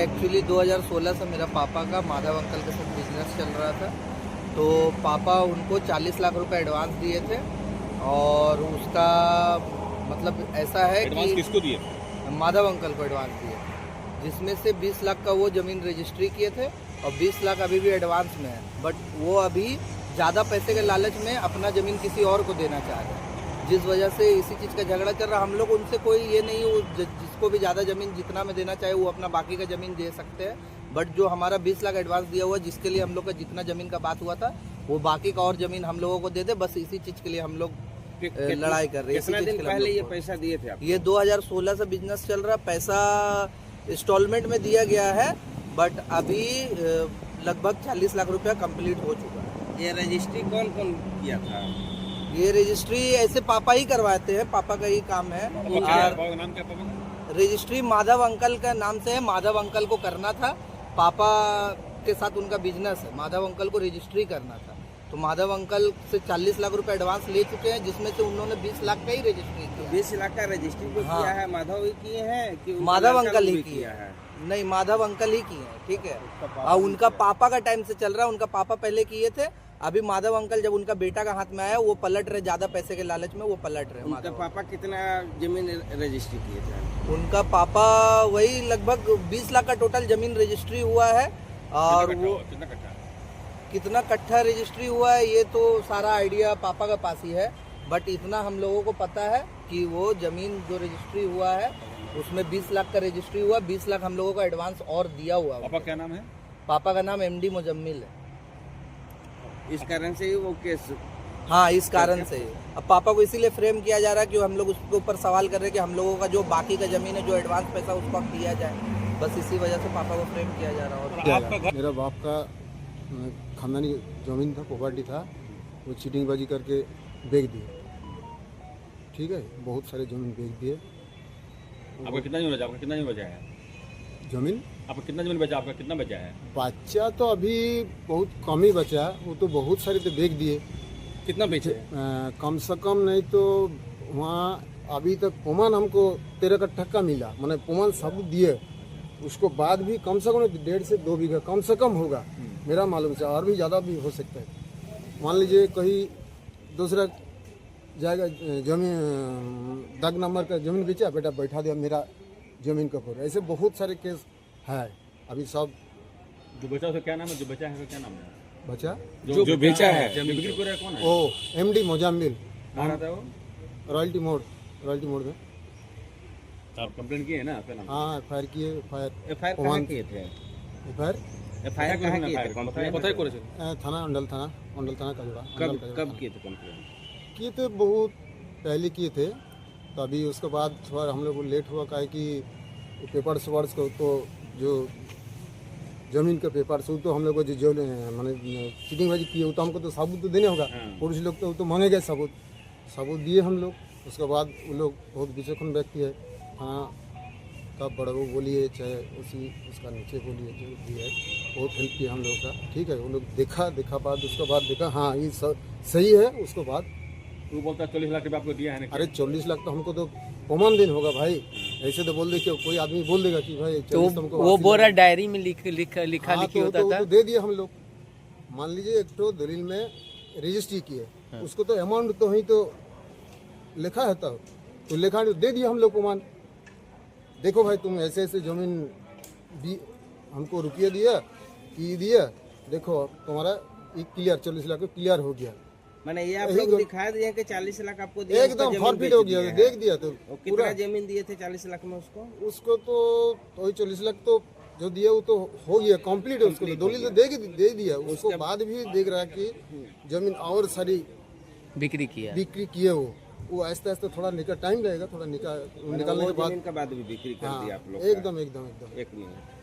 Actually 2016 से मेरा पापा का माधव अंकल के साथ बिजनेस चल रहा था। तो पापा उनको 40 लाख रुपए एडवांस दिए थे और उसका मतलब ऐसा है एडवांस कि किसको दिए? माधव अंकल को एडवांस दिए, जिसमें से 20 लाख का वो ज़मीन रजिस्ट्री किए थे और 20 लाख अभी भी एडवांस में है। बट वो अभी ज़्यादा पैसे के लालच में अपना ज़मीन किसी और को देना चाह रहे हैं, जिस वजह से इसी चीज़ का झगड़ा चल रहा। हम लोग उनसे कोई ये नहीं, वो जिसको भी ज़्यादा ज़मीन जितना में देना चाहे वो अपना बाकी का ज़मीन दे सकते हैं। बट जो हमारा 20 लाख एडवांस दिया हुआ, जिसके लिए हम लोग का जितना ज़मीन का बात हुआ था, वो बाकी का और ज़मीन हम लोगों को दे दे, बस इसी चीज़ के लिए हम लोग लड़ाई कर रहे हैं। कितना दिन पहले ये पैसा दिए थे आप? ये 2016 से बिजनेस चल रहा, पैसा इंस्टॉलमेंट में दिया गया है, बट अभी लगभग 40 लाख रुपया कंप्लीट हो चुका है। ये रजिस्ट्री कौन कौन किया था? ये रजिस्ट्री ऐसे पापा ही करवाते हैं, पापा का ही काम है। पापा का नाम क्या पापा का? रजिस्ट्री माधव अंकल का नाम से है, माधव अंकल को करना था। पापा के साथ उनका बिजनेस है, माधव अंकल को रजिस्ट्री करना था। तो माधव अंकल से 40 लाख रुपए एडवांस ले चुके हैं, जिसमें से उन्होंने 20 लाख का ही रजिस्ट्री किया। 20 लाख का रजिस्ट्री जो हाँ। किया है माधव ही किए हैं कि उनका माधव लड़का अंकल लोग ही भी किया है? नहीं, माधव अंकल ही किए हैं, ठीक है। और उनका पापा का टाइम से चल रहा है, उनका पापा पहले किए थे। अभी माधव अंकल जब उनका बेटा का हाथ में आया, वो पलट रहे, ज्यादा पैसे के लालच में वो पलट रहे। उनका पापा कितना जमीन रजिस्ट्री किए थे? उनका पापा वही लगभग 20 लाख का टोटल जमीन रजिस्ट्री हुआ है। और वो कितना कट्ठा रजिस्ट्री हुआ है ये तो सारा आइडिया पापा के पास ही है। बट इतना हम लोगों को पता है कि वो जमीन जो रजिस्ट्री हुआ है उसमें 20 लाख का रजिस्ट्री हुआ, 20 लाख हम लोगों का एडवांस और दिया हुआ है। पापा क्या नाम है? पापा का नाम MD मुजम्मिल है। इस कारण से ही वो केस? हाँ, इस कारण से। अब पापा को इसीलिए फ्रेम किया जा रहा है कि हम लोग उसके ऊपर सवाल कर रहे हैं कि हम लोगों का जो बाकी का जमीन है, जो एडवांस पैसा उसको अब दिया जाए। बस इसी वजह से पापा को फ्रेम किया जा रहा है। और मेरा बाप का खानदानी जमीन था, प्रॉपर्टी था, वो चीटिंगबाजी करके बेच दिए। ठीक है, बहुत सारे जमीन बेच दिए। आपका कितना जमीन बचा? आपका कितना जमीन बचा है? जमीन आपका कितना जमीन बचा? आपका कितना बचा है? बच्चा तो अभी बहुत कम ही बचा, वो तो बहुत सारे तो बेच दिए। कितना बेचे? कम से कम नहीं तो वहाँ अभी तक प्रमाण हमको 13 कट्ठा का मिला, मैंने प्रमाण सबूत दिए। उसको बाद भी कम से कम 1.5 से 2 बीघा कम से कम होगा, मेरा मालूम से, और भी ज़्यादा भी हो सकता है। मान लीजिए कहीं दूसरा जाएगा जमीन, दाग नंबर का जमीन बेचा, बेटा बैठा दिया मेरा जमीन का ऊपर। ऐसे बहुत सारे केस है अभी। सब जो बचा उसका क्या नाम है? जो बचा है उसका क्या नाम है? बचा जो बेचा है जमीन बिक्री कर रहा है कौन है? ओ MD मुजम्मिल, कहाँ रहता है वो? रॉयल्टी मोड़ में। आप कंप्लेंट किए हैं ना? आपका नाम? हाँ, FIR किए। एफआईआर कहाँ किए थे? एफआईआर कहाँ किए थे? কোথায় করেছেন? थाना अंडल थाना का जोड़ा। कब किए थे कंप्लेंट? किए थे, बहुत पहले किए थे। तो अभी उसके बाद थोड़ा हम लोग को लेट हुआ, काहे कि पेपर्स वर्स को तो जो जमीन का पेपर्स वो तो हम लोग को जो मैंने चीटिंगबाजी किए वो तो हमको तो सबूत तो देने होगा। पुलिस लोग तो मांगेगा सबूत दिए हम लोग। उसके बाद वो लोग बहुत विचक्षण व्यक्ति है, हाँ का बड़ा वो बोलिए चाहे उसका नीचे बोलिए, जो भी है बहुत हेल्प किया हम लोग का। ठीक है, वो लोग देखा बाद उसके बाद देखा हाँ ये सही है। उसके बाद वो बोलता है 40 लाख रुपये आपको दिया है ना? अरे 40 लाख तो हमको तो प्रमाण दिन होगा भाई। ऐसे तो बोल दे कि कोई आदमी बोल देगा कि भाई 40 तुमको वो बोरा डायरी में लिखा हाँ, लिखी होता था। तो दे दिए हम लोग। मान लीजिए एक तो दलील में रजिस्ट्री किए, उसको तो अमाउंट तो ही तो लिखा है, तो लिखा दे दिए हम लोग प्रमाण। देखो भाई तुम ऐसे जमीन भी हमको रुपये दिया, देखो तुम्हारा क्लियर 40 लाख क्लियर हो गया। मैंने ये आप लोग दिखा दिए कि 40 लाख आपको दिया, एकदम फॉरफिट हो गया, देख दिया। तो कितना जमीन दिए थे 40 लाख में उसको तो वही 40 लाख तो जो दिया वो तो हो गया कंप्लीट। उसको तो दलील तो दे दिया। उसको बाद भी देख रहा है कि जमीन और सारी बिक्री किए वो आहिस्ता आहिस्ता थोड़ा टाइम लगेगा, थोड़ा निकालने के बाद भी बिक्री कर दिया आप लोग? एकदम। एक मिनट